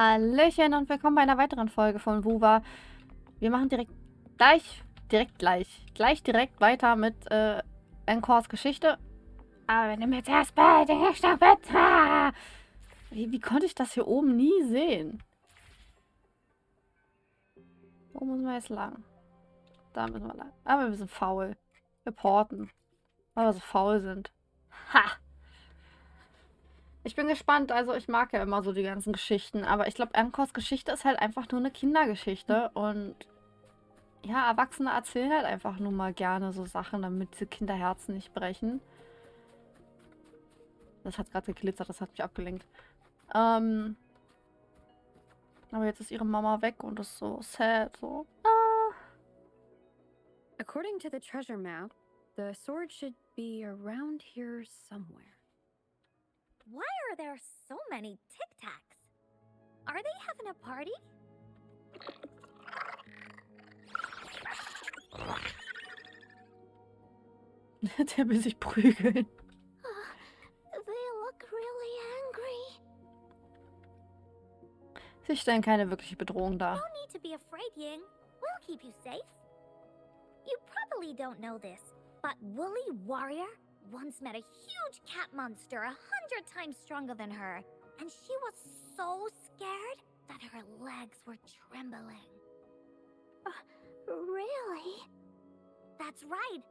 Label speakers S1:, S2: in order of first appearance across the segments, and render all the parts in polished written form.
S1: Hallöchen und willkommen bei einer weiteren Folge von Wuwa. Wir machen direkt weiter mit Encores Geschichte. Aber wir nehmen jetzt erstmal die Geschichte mit. Wie konnte ich das hier oben nie sehen? Wo müssen wir jetzt lang? Da müssen wir lang. Aber wir sind faul. Wir porten. Weil wir so faul sind. Ha! Ich bin gespannt, also ich mag ja immer so die ganzen Geschichten, aber ich glaube, Encores Geschichte ist halt einfach nur eine Kindergeschichte und ja, Erwachsene erzählen halt einfach nur mal gerne so Sachen, damit diese Kinderherzen nicht brechen. Das hat gerade geglitzert, das hat mich abgelenkt. Aber jetzt ist ihre Mama weg und ist so sad, so.
S2: According to the treasure map, the sword should be around here somewhere.
S3: Why are there so many Tic Tacs? Are they having a party?
S1: Der will sich prügeln.
S3: They look really angry.
S1: Sie stellen keine wirkliche Bedrohung dar.
S3: No need to be afraid, Ying. We'll keep you safe. You probably don't know this, but Woolly Warrior once met a huge cat monster 100 times stronger than her, and she was so scared that her legs were trembling. Really? That's right.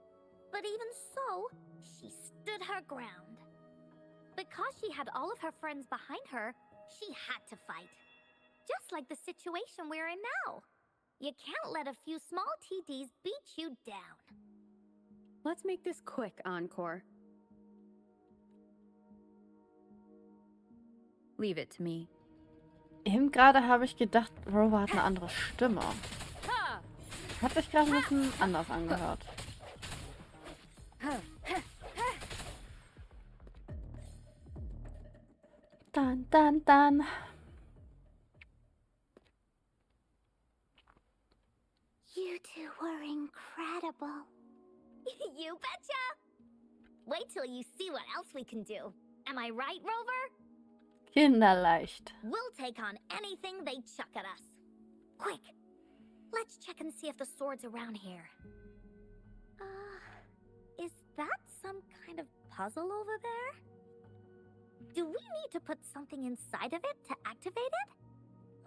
S3: But even so, she stood her ground. Because she had all of her friends behind her, she had to fight. Just like the situation we're in now. You can't let a few small TDs beat you down.
S2: Let's make this quick, Encore. Leave it to me.
S1: Eben gerade habe ich gedacht, Rover hat eine andere Stimme. Hat sich gerade ein bisschen anders angehört. Dann.
S3: You two were incredible. You betcha! Wait till you see what else we can do. Am I right, Rover?
S1: Kinderleicht.
S3: We'll take on anything they chuck at us. Quick! Let's check and see if the sword's around here. Is that some kind of puzzle over there? Do we need to put something inside of it to activate it?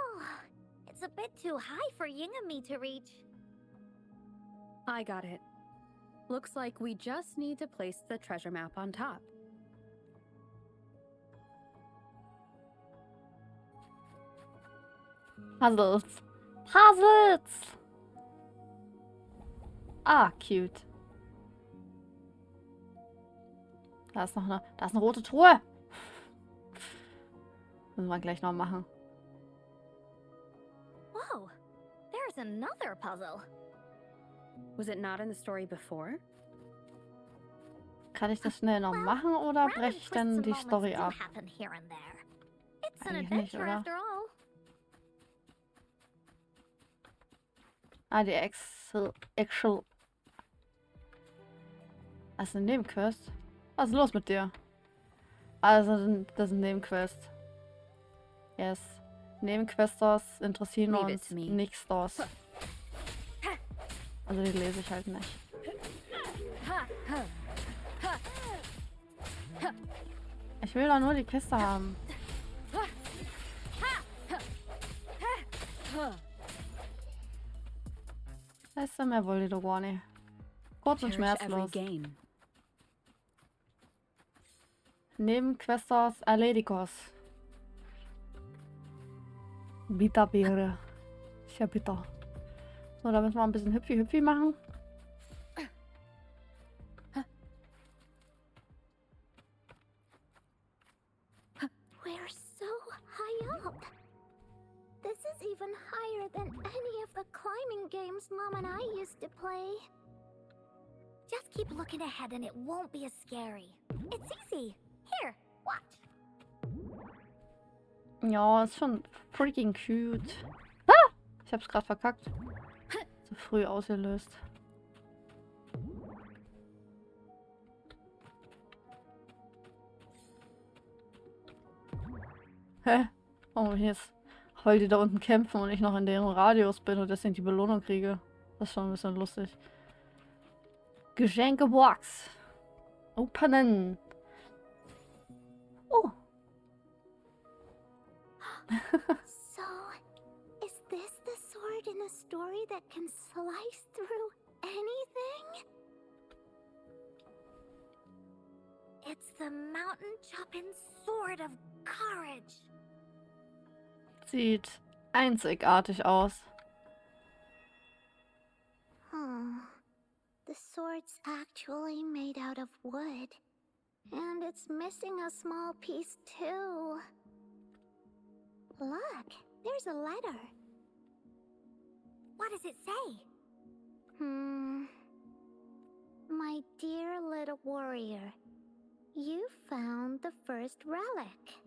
S3: Oh, it's a bit too high for Ying and me to reach.
S2: I got it. Looks like we just need to place the treasure map on top.
S1: Puzzles. Ah, cute. Da ist eine rote Truhe. Müssen wir gleich noch machen.
S3: Whoa, there's another puzzle.
S2: Was it not in the story before?
S1: Kann ich das schnell noch machen oder
S3: Random
S1: breche ich
S3: twists
S1: dann
S3: and
S1: die
S3: moments
S1: Story
S3: do
S1: ab?
S3: happen here and there. It's an
S1: Eigentlich nicht,
S3: adventure
S1: oder?
S3: after all.
S1: Ah, die Actual. Das ist eine Nebenquest. Was ist los mit dir? Also, das ist ein Nebenquest. Yes. Nebenquesters interessieren
S2: Leave it
S1: uns
S2: to me.
S1: nicht Stores. Also die lese ich halt nicht. Ich will doch nur die Kiste haben. Das ist ja mehr wohl die Dogoni. Kurz und
S2: Cherish every
S1: schmerzlos.
S2: game.
S1: Nebenquesters erledigos. Bitterbeere. Ist ja bitter. So, da müssen wir ein bisschen hüpfi machen.
S3: We're so high up. This is even higher than any of the climbing games Mom and I used to play. Just keep looking ahead and it won't be as scary. It's easy. Here, watch.
S1: Ja, ist schon freaking cute. Ah! Ich hab's gerade verkackt. Zu früh ausgelöst. Hä? Oh, hier ist Weil die da unten kämpfen und ich noch in deren Radius bin und deswegen die Belohnung kriege. Das ist schon ein bisschen lustig. Geschenkebox. Openen. Oh.
S3: So, is this the sword in a story that can slice through anything? It's the mountain-chopping sword of courage.
S1: Sieht einzigartig aus.
S3: The sword's actually made out of wood. And it's missing a small piece too. Look, there's a letter. What does it say? My dear little warrior, you found the first relic.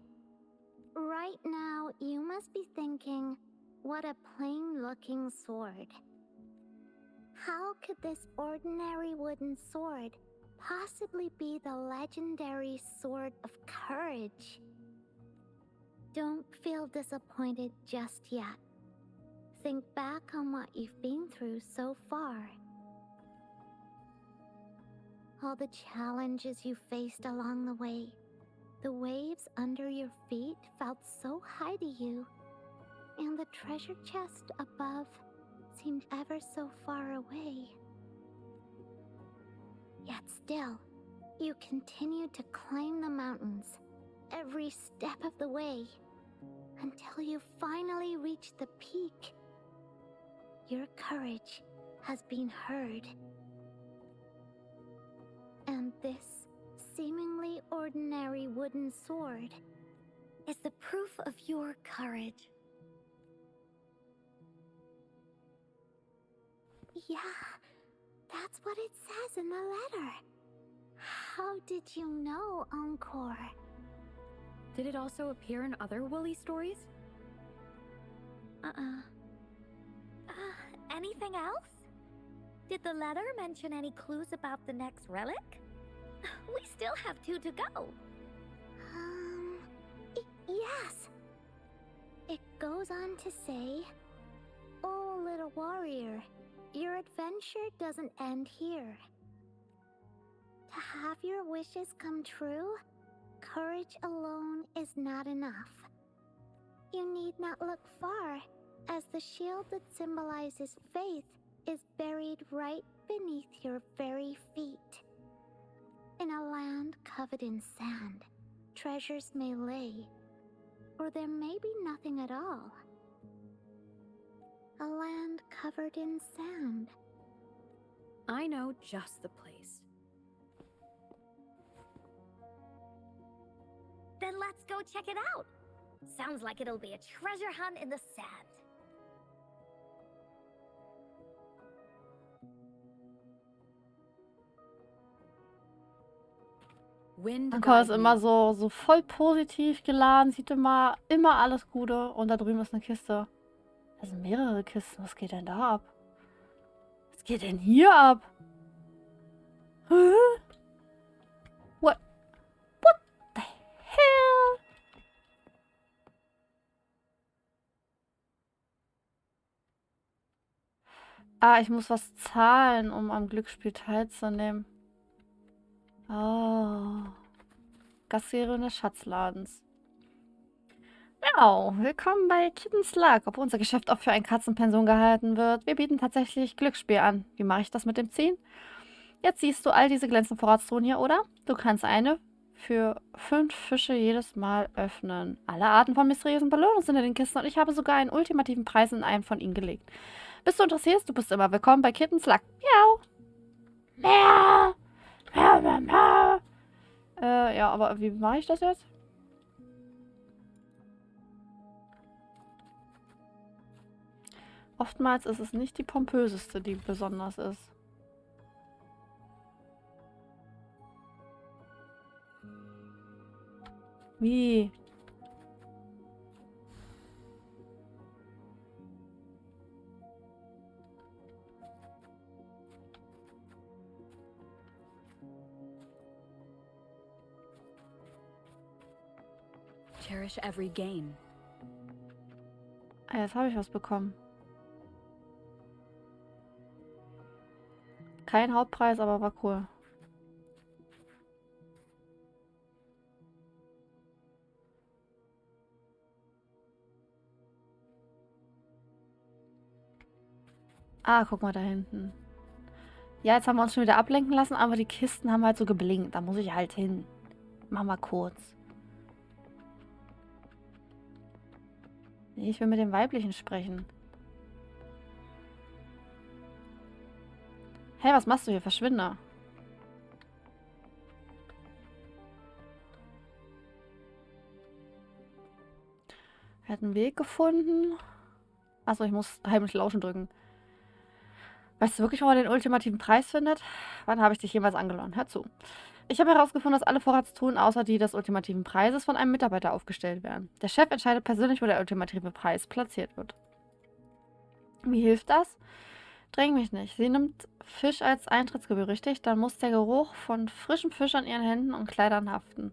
S3: Right now, you must be thinking, what a plain-looking sword. How could this ordinary wooden sword possibly be the legendary sword of courage? Don't feel disappointed just yet. Think back on what you've been through so far. All the challenges you faced along the way. The waves under your feet felt so high to you, and the treasure chest above seemed ever so far away. Yet still, you continued to climb the mountains, every step of the way, until you finally reached the peak. Your courage has been heard. And this seemingly ordinary wooden sword is the proof of your courage. Yeah, that's what it says in the letter. How did you know, Encore?
S2: Did it also appear in other Woolly stories?
S3: Anything else? Did the letter mention any clues about the next relic? We still have 2 to go. Yes. It goes on to say, "Oh, little warrior, your adventure doesn't end here. To have your wishes come true, courage alone is not enough. You need not look far, as the shield that symbolizes faith is buried right beneath your very feet. In a land covered in sand, treasures may lay, or there may be nothing at all. A land covered in sand."
S2: I know just the place.
S3: Then let's go check it out. Sounds like it'll be a treasure hunt in the sand.
S2: Wind
S1: Anko ist
S2: guide
S1: immer
S2: me.
S1: so voll positiv geladen, sieht immer alles Gute. Und da drüben ist eine Kiste. Da sind mehrere Kisten. Was geht denn da ab? Was geht denn hier ab? Hä? What the hell? Ah, ich muss was zahlen, um am Glücksspiel teilzunehmen. Oh. Kassiererin des Schatzladens. Ja, willkommen bei Kittens Luck. Ob unser Geschäft auch für ein Katzenpension gehalten wird. Wir bieten tatsächlich Glücksspiel an. Wie mache ich das mit dem Ziehen? Jetzt siehst du all diese glänzenden Vorratstruhen hier, oder? Du kannst eine für 5 Fische jedes Mal öffnen. Alle Arten von mysteriösen Belohnungen sind in den Kisten und ich habe sogar einen ultimativen Preis in einen von ihnen gelegt. Bist du interessiert? Du bist immer willkommen bei Kittens Luck. Miau. Miau. Miau, miau, miau. Ja, aber wie mache ich das jetzt? Oftmals ist es nicht die pompöseste, die besonders ist. Wie?
S2: Cherish every gain.
S1: Ah, jetzt habe ich was bekommen. Kein Hauptpreis, aber war cool. Ah, guck mal da hinten. Ja, jetzt haben wir uns schon wieder ablenken lassen, aber die Kisten haben halt so geblinkt. Da muss ich halt hin. Mach mal kurz. Nee, ich will mit dem Weiblichen sprechen. Hey, was machst du hier? Verschwinde. Er hat einen Weg gefunden. Achso, ich muss heimlich lauschen drücken. Weißt du wirklich, wo man den ultimativen Preis findet? Wann habe ich dich jemals angeladen? Hör zu. Ich habe herausgefunden, dass alle Vorratstruhen außer die des ultimativen Preises von einem Mitarbeiter aufgestellt werden. Der Chef entscheidet persönlich, wo der ultimative Preis platziert wird. Wie hilft das? Dräng mich nicht. Sie nimmt Fisch als Eintrittsgebühr, richtig? Dann muss der Geruch von frischem Fisch an ihren Händen und Kleidern haften.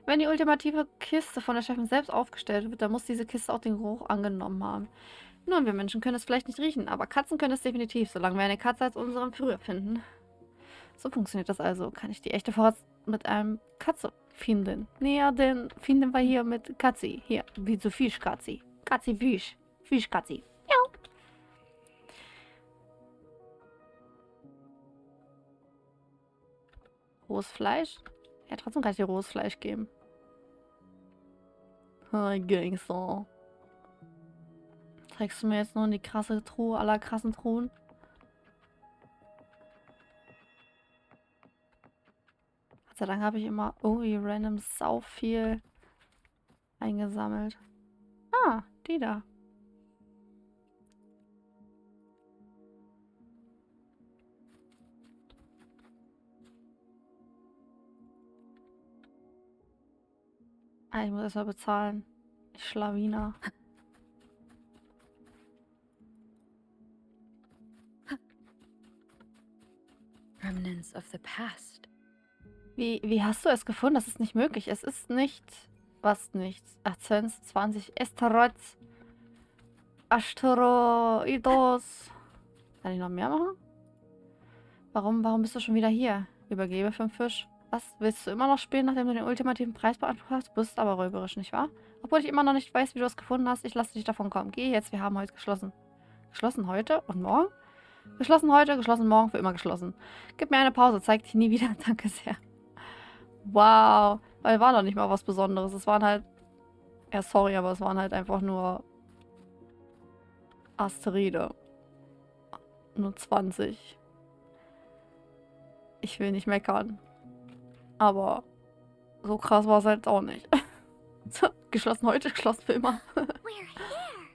S1: Wenn die ultimative Kiste von der Chefin selbst aufgestellt wird, dann muss diese Kiste auch den Geruch angenommen haben. Nun, wir Menschen können es vielleicht nicht riechen, aber Katzen können es definitiv, solange wir eine Katze als unseren Führer finden. So funktioniert das also. Kann ich die echte Vorrats mit einem Katze finden? Naja, den finden wir hier mit Katzi. Hier, wie so Fischkatzi. Katzi, Fisch. Fischkatzi. Ja. Rohes Fleisch? Ja, trotzdem kann ich dir rohes Fleisch geben. Hi, Gangster. Trägst du mir jetzt nur in die krasse Truhe aller krassen Truhen? Gott sei Dank habe ich immer irgendwie random sau viel eingesammelt. Ah, die da. Ah, ich muss erstmal bezahlen. Ich Schlawiner.
S2: Remnants of the past.
S1: Wie hast du es gefunden? Das ist nicht möglich. Es ist nicht... Was nichts? 18, 20 Asteroids. Asteroidos. Kann ich noch mehr machen? Warum bist du schon wieder hier? Übergebe 5 Fisch. Was? Willst du immer noch spielen, nachdem du den ultimativen Preis beansprucht hast? Du bist aber räuberisch, nicht wahr? Obwohl ich immer noch nicht weiß, wie du es gefunden hast. Ich lasse dich davon kommen. Geh jetzt, wir haben heute geschlossen. Geschlossen heute und morgen? Geschlossen heute, geschlossen morgen, für immer geschlossen. Gib mir eine Pause, zeig dich nie wieder. Danke sehr. Wow. Weil war doch nicht mal was Besonderes. Es waren halt... Ja, sorry, aber es waren halt einfach nur... Asteroide. Nur 20. Ich will nicht meckern. Aber so krass war es halt auch nicht. Geschlossen heute, geschlossen für immer.
S3: We're here!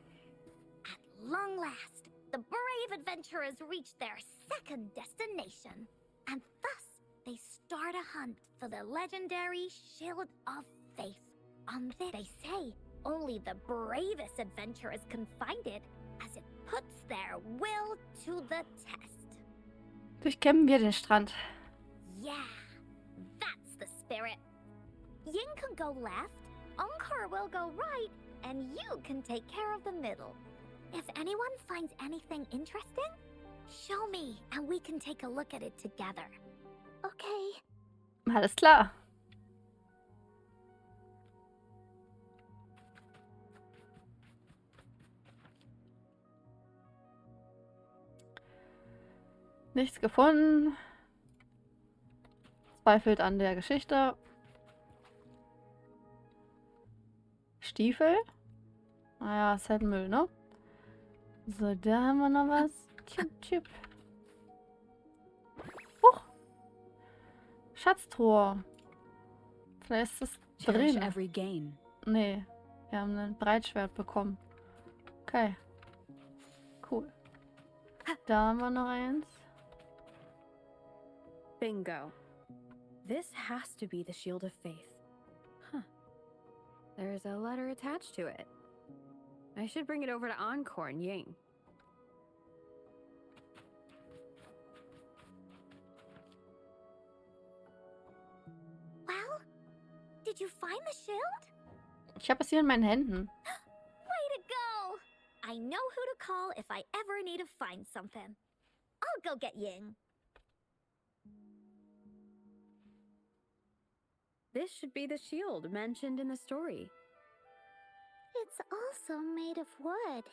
S3: At long last, the brave adventurers reach their second destination. And thus, they start a hunt for the legendary Shield of Faith. They say only the bravest adventurers can find it, as it puts their will to the test.
S1: Durchkämmen wir den Strand.
S3: Yeah, that's the spirit. Yin can go left, Encore will go right, and you can take care of the middle. If anyone finds anything interesting, show me and we can take a look at it together. Okay.
S1: Alles klar. Nichts gefunden. Zweifelt an der Geschichte. Stiefel. Naja, ist halt Müll, ne? So, da haben wir noch was. Tschip. Huch. Schatztruhe. Vielleicht ist es
S2: Cherish
S1: drin.
S2: every gain.
S1: Nee, wir haben ein Breitschwert bekommen. Okay. Cool. Da haben wir noch eins.
S2: Bingo. This has to be the Shield of Faith. Huh. There's a letter attached to it. I should bring it over to Encore and Ying.
S3: Well, did you find the shield?
S1: Ich habe es hier in meinen Händen.
S3: Way to go! I know who to call if I ever need to find something. I'll go get Ying.
S2: This should be the shield mentioned in the story.
S3: It's also made of wood.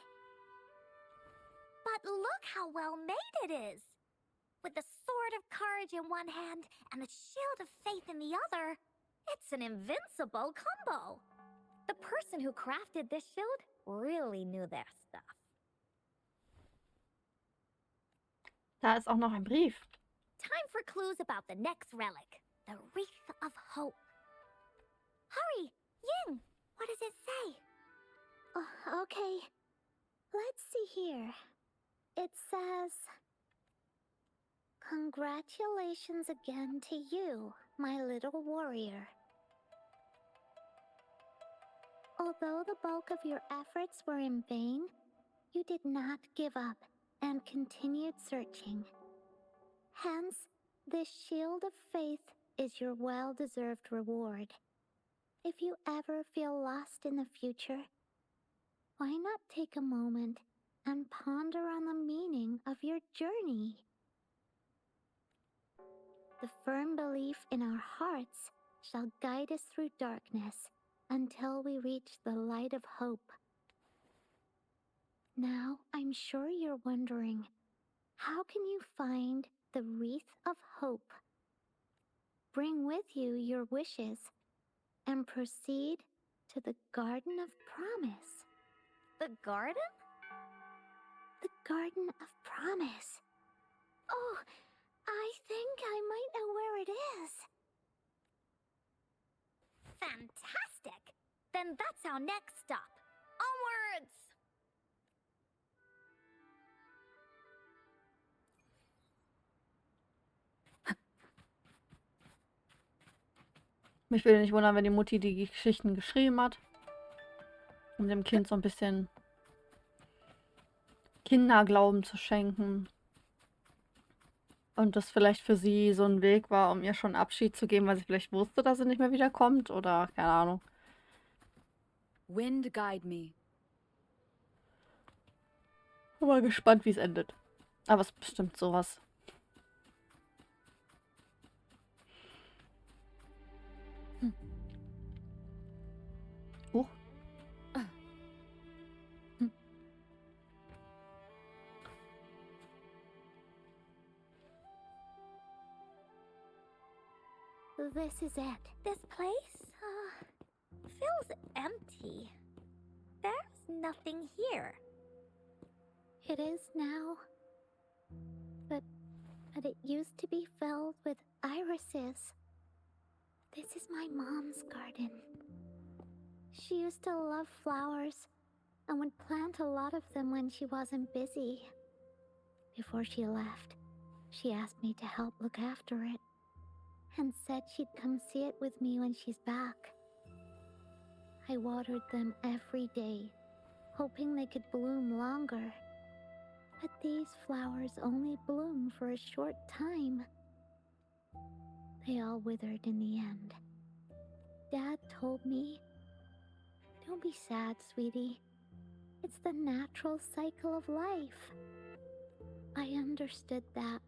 S3: But look how well made it is! With the sword of courage in one hand and the shield of faith in the other, it's an invincible combo. The person who crafted this shield really knew their stuff.
S1: Da ist auch noch ein Brief.
S3: Time for clues about the next relic, the Wreath of Hope. Hurry, Ying! What does it say? Okay. Let's see here. It says, "Congratulations again to you, my little warrior. Although the bulk of your efforts were in vain, you did not give up and continued searching. Hence, this shield of faith is your well-deserved reward. If you ever feel lost in the future, why not take a moment and ponder on the meaning of your journey? The firm belief in our hearts shall guide us through darkness until we reach the light of hope." Now, I'm sure you're wondering, how can you find the Wreath of Hope? Bring with you your wishes and proceed to the Garden of Promise. The garden? The Garden of Promise. Oh, I think I might know where it is. Fantastic! Then that's our next stop. Onwards!
S1: Mich würde nicht wundern, wenn die Mutti die Geschichten geschrieben hat, um dem Kind so ein bisschen Kinderglauben zu schenken. Und das vielleicht für sie so ein Weg war, um ihr schon Abschied zu geben, weil sie vielleicht wusste, dass sie nicht mehr wiederkommt oder keine Ahnung.
S2: Wind guide me.
S1: Bin mal gespannt, wie es endet. Aber es ist bestimmt sowas. Huch.
S3: This is it. This place, feels empty. There's nothing here. It is now. But it used to be filled with irises. This is my mom's garden. She used to love flowers and would plant a lot of them when she wasn't busy. Before she left, she asked me to help look after it and said she'd come see it with me when she's back. I watered them every day, hoping they could bloom longer. But these flowers only bloom for a short time. They all withered in the end. Dad told me, "Don't be sad, sweetie. It's the natural cycle of life." I understood that,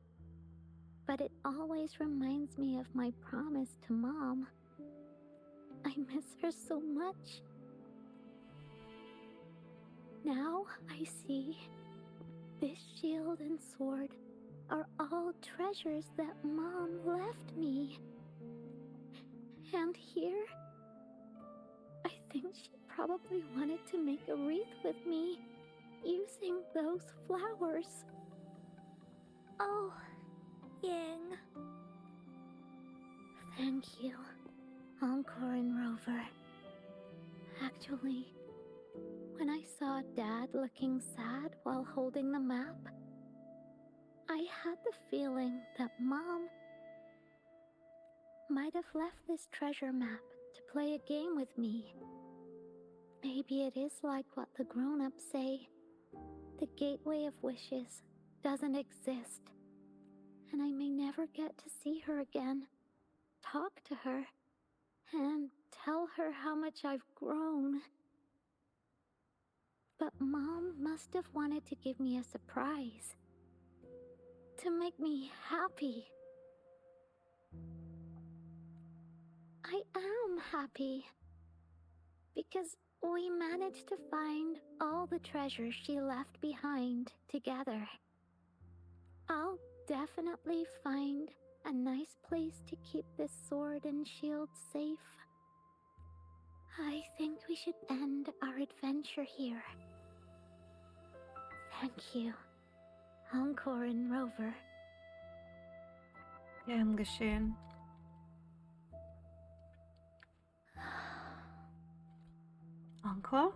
S3: but it always reminds me of my promise to Mom. I miss her so much. Now I see this shield and sword are all treasures that Mom left me. And here, I think she probably wanted to make a wreath with me using those flowers. Oh, Ying. Thank you, Encore and Rover. Actually, when I saw Dad looking sad while holding the map, I had the feeling that Mom might have left this treasure map to play a game with me. Maybe it is like what the grown-ups say. The gateway of wishes doesn't exist, and I may never get to see her again, talk to her, and tell her how much I've grown. But Mom must have wanted to give me a surprise. To make me happy. I am happy. Because we managed to find all the treasures she left behind together. I'll definitely find a nice place to keep this sword and shield safe. I think we should end our adventure here. Thank you, Encore and Rover.
S1: Gern geschehen. Encore?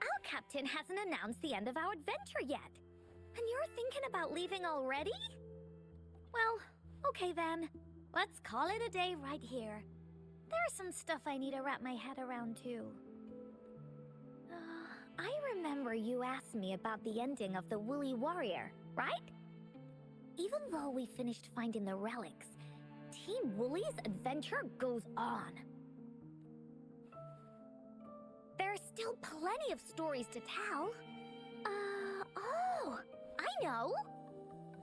S3: Our captain hasn't announced the end of our adventure yet. And you're thinking about leaving already? Well, okay then. Let's call it a day right here. There's some stuff I need to wrap my head around too. I remember you asked me about the ending of the Woolly Warrior, right? Even though we finished finding the relics, Team Woolly's adventure goes on. There's still plenty of stories to tell. Oh, I know!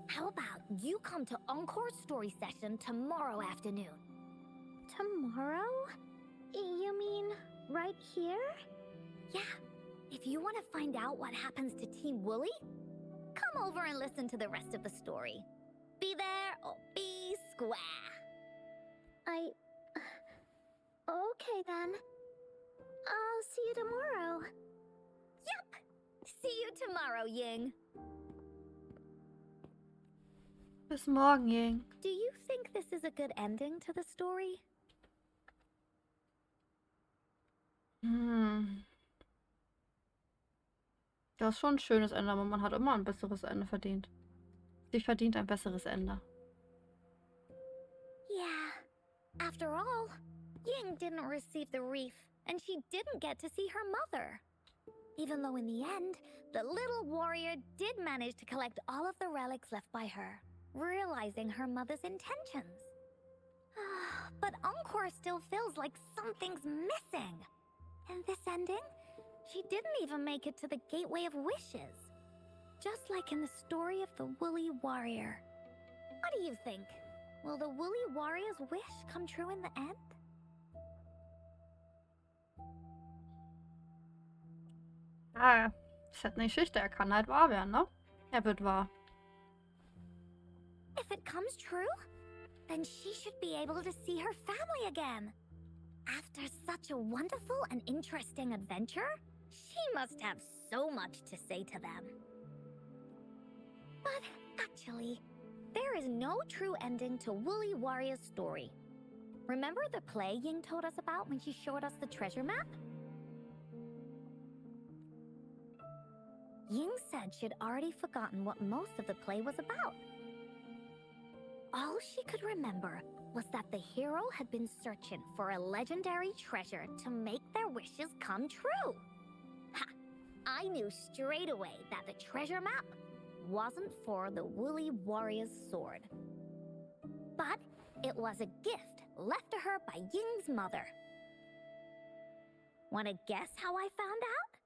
S3: How about you come to Encore's story session tomorrow afternoon? Tomorrow? You mean right here? Yeah. If you want to find out what happens to Team Woolly, come over and listen to the rest of the story. Be there or be square. Okay then. I'll see you tomorrow. Yep! See you tomorrow, Ying.
S1: Bis morgen, Ying.
S3: Do you think this is a good ending to the story?
S1: Das ist schon ein schönes Ende, aber man hat immer ein besseres Ende verdient. Sie verdient ein besseres Ende.
S3: Yeah. After all, Ying didn't receive the wreath, and she didn't get to see her mother. Even though in the end, the little warrior did manage to collect all of the relics left by her, realizing her mother's intentions. But Encore still feels like something's missing. In this ending, she didn't even make it to the Gateway of Wishes. Just like in the story of the Woolly Warrior. What do you think? Will the Woolly Warrior's wish come true in the end?
S1: Ah, ist halt eine Geschichte. Er kann halt wahr werden, ne? Er wird wahr.
S3: If it comes true, then she should be able to see her family again. After such a wonderful and interesting adventure, she must have so much to say to them. But actually, there is no true ending to Woolly Warrior's story. Remember the play Ying told us about when she showed us the treasure map? Ying said she'd already forgotten what most of the play was about. All she could remember was that the hero had been searching for a legendary treasure to make their wishes come true. Ha! I knew straight away that the treasure map wasn't for the Woolly Warrior's sword. But it was a gift left to her by Ying's mother. Wanna guess how I found out?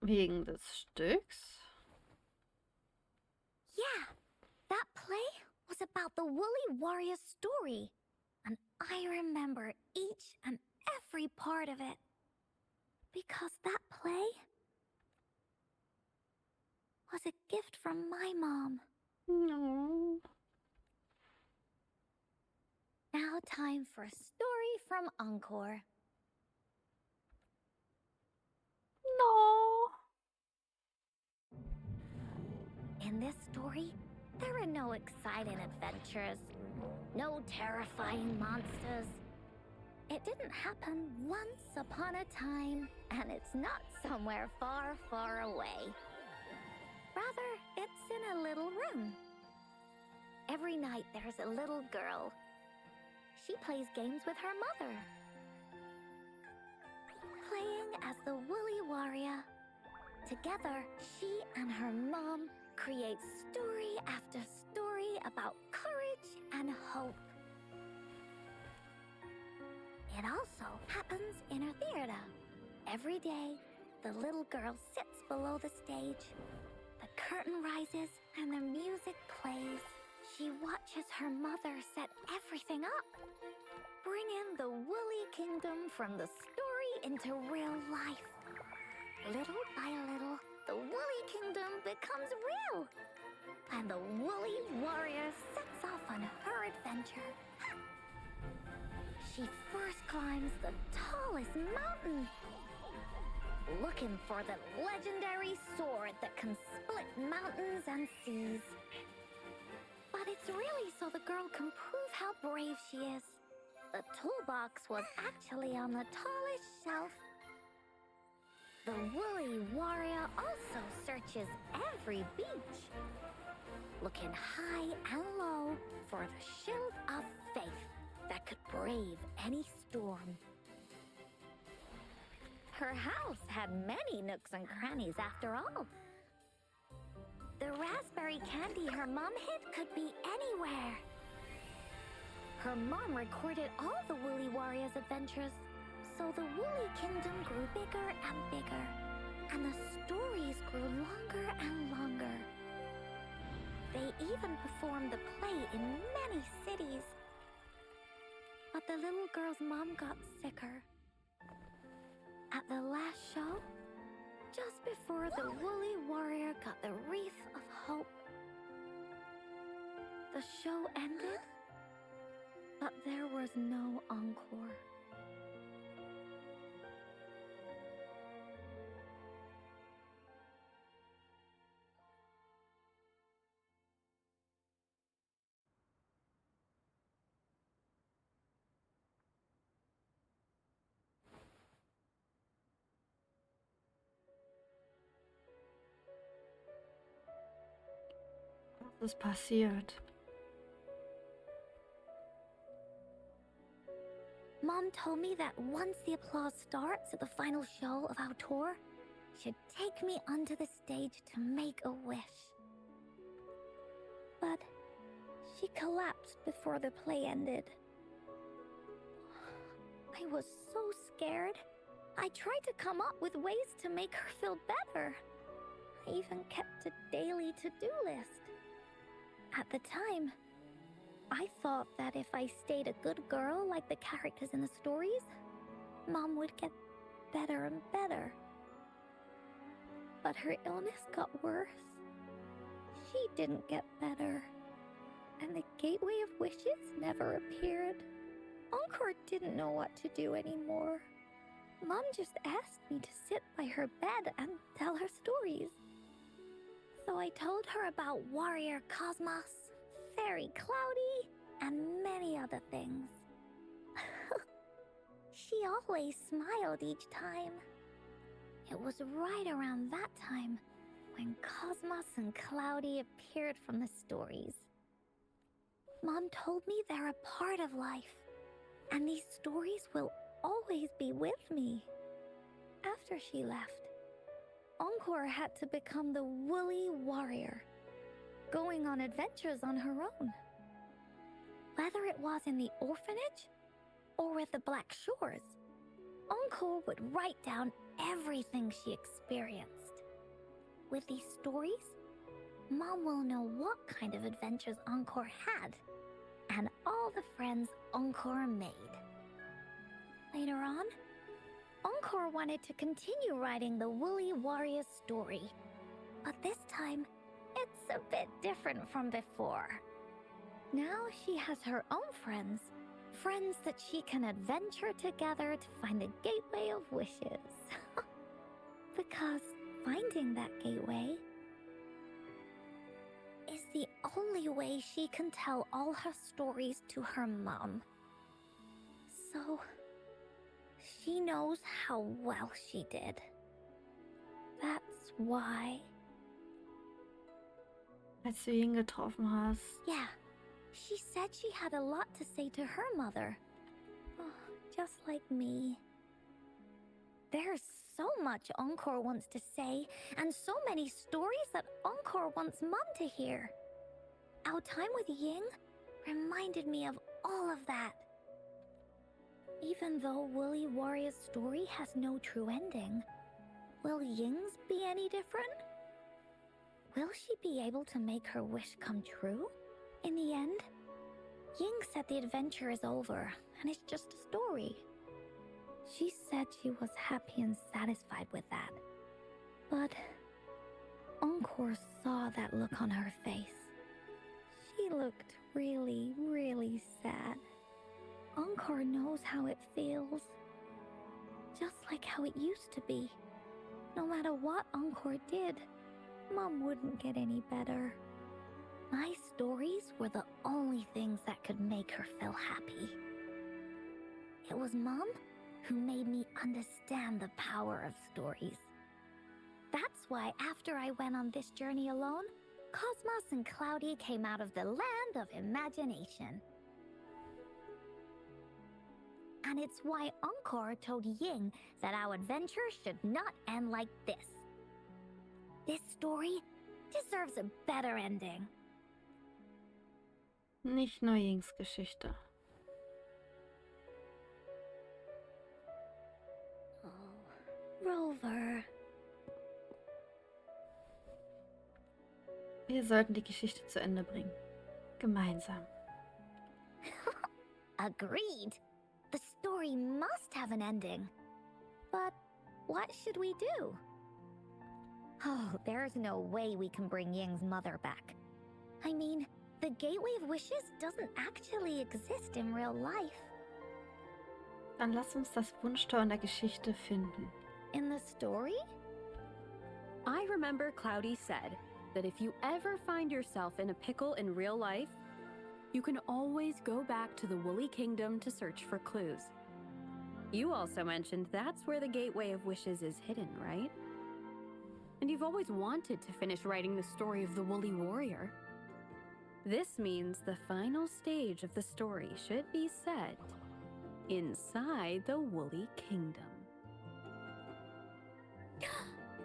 S1: Wegen des Stücks?
S3: Yeah, that play was about the Woolly Warrior's story. And I remember each and every part of it. Because that play was a gift from my mom.
S1: No.
S3: Now time for a story from Encore.
S1: No.
S3: In this story, there are no exciting adventures, no terrifying monsters. It didn't happen once upon a time, and it's not somewhere far, far away. Rather, it's in a little room. Every night there's a little girl. She plays games with her mother. Playing as the Woolly Warrior. Together, she and her mom create story after story about courage and hope. It also happens in her theater. Every day, the little girl sits below the stage. The curtain rises and the music plays. She watches her mother set everything up, bring in the woolly kingdom from the story into real life. Little by little, the woolly kingdom becomes real, and the woolly warrior sets off on her adventure. She first climbs the tallest mountain, looking for the legendary sword that can split mountains and seas. But it's really so the girl can prove how brave she is. The toolbox was actually on the tallest shelf. The woolly warrior also searches every beach, looking high and low for the shield of faith that could brave any storm. Her house had many nooks and crannies after all. The raspberry candy her mom hid could be anywhere. Her mom recorded all the Woolly Warrior's adventures, so the Woolly Kingdom grew bigger and bigger, and the stories grew longer and longer. They even performed the play in many cities. But the little girl's mom got sicker. At the last show, just before the Woolly Warrior got the wreath of hope, the show ended, but there was no encore.
S1: Was ist passiert?
S3: Mom told me that once the applause starts at the final show of our tour, she'd take me onto the stage to make a wish. But she collapsed before the play ended. I was so scared. I tried to come up with ways to make her feel better. I even kept a daily to-do list. At the time, I thought that if I stayed a good girl like the characters in the stories, Mom would get better and better. But her illness got worse. She didn't get better. And the Gateway of Wishes never appeared. Encore didn't know what to do anymore. Mom just asked me to sit by her bed and tell her stories. So I told her about Warrior Cosmos, Fairy Cloudy, and many other things. She always smiled each time. It was right around that time when Cosmos and Cloudy appeared from the stories. Mom told me they're a part of life, and these stories will always be with me. After she left, Encore had to become the Woolly Warrior, going on adventures on her own. Whether it was in the orphanage or with the Black Shores, Encore would write down everything she experienced. With these stories, Mom will know what kind of adventures Encore had and all the friends Encore made. Later on, Encore wanted to continue writing the Woolly Warrior's story, but this time, it's a bit different from before. Now she has her own friends that she can adventure together to find the Gateway of Wishes. Because finding that gateway is the only way she can tell all her stories to her mom. So she knows how well she did. That's why.
S1: Als du ihn getroffen hast.
S3: Yeah, she said she had a lot to say to her mother. Oh, just like me. There's so much Encore wants to say, and so many stories that Encore wants Mom to hear. Our time with Ying reminded me of all of that. Even though Woolly Warrior's story has no true ending, will Ying's be any different? Will she be able to make her wish come true? In the end, Ying said the adventure is over and it's just a story. She said she was happy and satisfied with that. But Encore saw that look on her face. She looked really, really sad. Encore knows how it feels. Just like how it used to be. No matter what Encore did, Mom wouldn't get any better. My stories were the only things that could make her feel happy. It was Mom who made me understand the power of stories. That's why after I went on this journey alone, Cosmos and Cloudy came out of the land of imagination. And it's why Encore told Ying that our adventure should not end like this. This story deserves a better ending.
S1: Nicht nur Yings Geschichte.
S3: Oh, Rover.
S1: Wir sollten die Geschichte zu Ende bringen. Gemeinsam.
S3: Agreed. The story must have an ending. But what should we do? Oh, there's no way we can bring Ying's mother back. I mean, the Gateway of Wishes doesn't actually exist in real life.
S1: Dann lass uns das Wunschtor in der Geschichte finden.
S3: In the story?
S2: I remember Cloudy said that if you ever find yourself in a pickle in real life, you can always go back to the Woolly Kingdom to search for clues. You also mentioned that's where the Gateway of Wishes is hidden, right? And you've always wanted to finish writing the story of the Woolly Warrior. This means the final stage of the story should be set inside the Woolly Kingdom.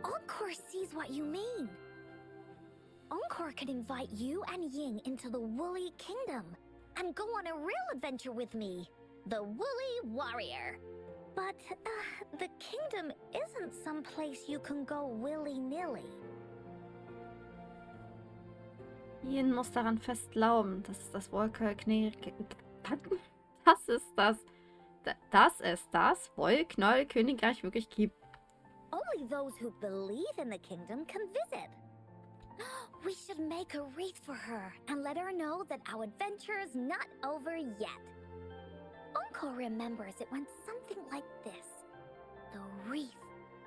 S3: Encore sees what you mean. Encore could invite you and Ying into the Woolly Kingdom and go on a real adventure with me, the Woolly Warrior. But the kingdom isn't some place you can go willy-nilly.
S1: Yin muss daran fest glauben, dass es das Das ist das Wollknäuel-Königreich wirklich gibt.
S3: Only those who believe in the kingdom can visit. We should make a wreath for her and let her know that our adventure is not over yet. Encore remembers it went something like this. The wreath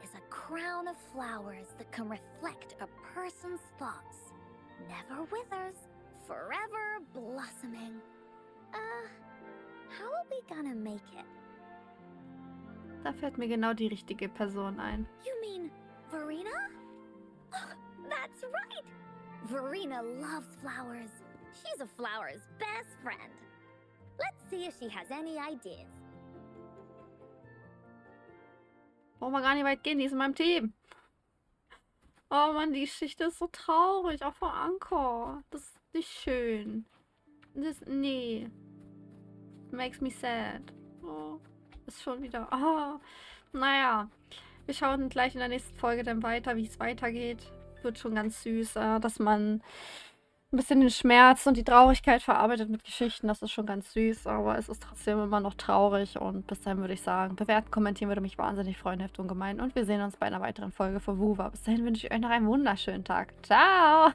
S3: is a crown of flowers that can reflect a person's thoughts. Never withers, forever blossoming. How are we gonna make it?
S1: Da fällt mir genau die richtige Person ein.
S3: You mean Verena? Oh, that's right! Verena loves flowers. She's a flower's best friend. Let's see if she has any ideas.
S1: Brauchen wir gar nicht weit gehen, die ist in meinem Team. Oh Mann, die Geschichte ist so traurig, auch von Encore. Das ist nicht schön. Nee. Makes me sad. Oh, ist schon wieder. Oh, naja. Wir schauen gleich in der nächsten Folge dann weiter, wie es weitergeht. Wird schon ganz süß, dass man ein bisschen den Schmerz und die Traurigkeit verarbeitet mit Geschichten. Das ist schon ganz süß, aber es ist trotzdem immer noch traurig. Und bis dahin würde ich sagen, bewerten, kommentieren würde mich wahnsinnig freuen, hilft ungemein. Und wir sehen uns bei einer weiteren Folge von Wuwa. Bis dahin wünsche ich euch noch einen wunderschönen Tag. Ciao!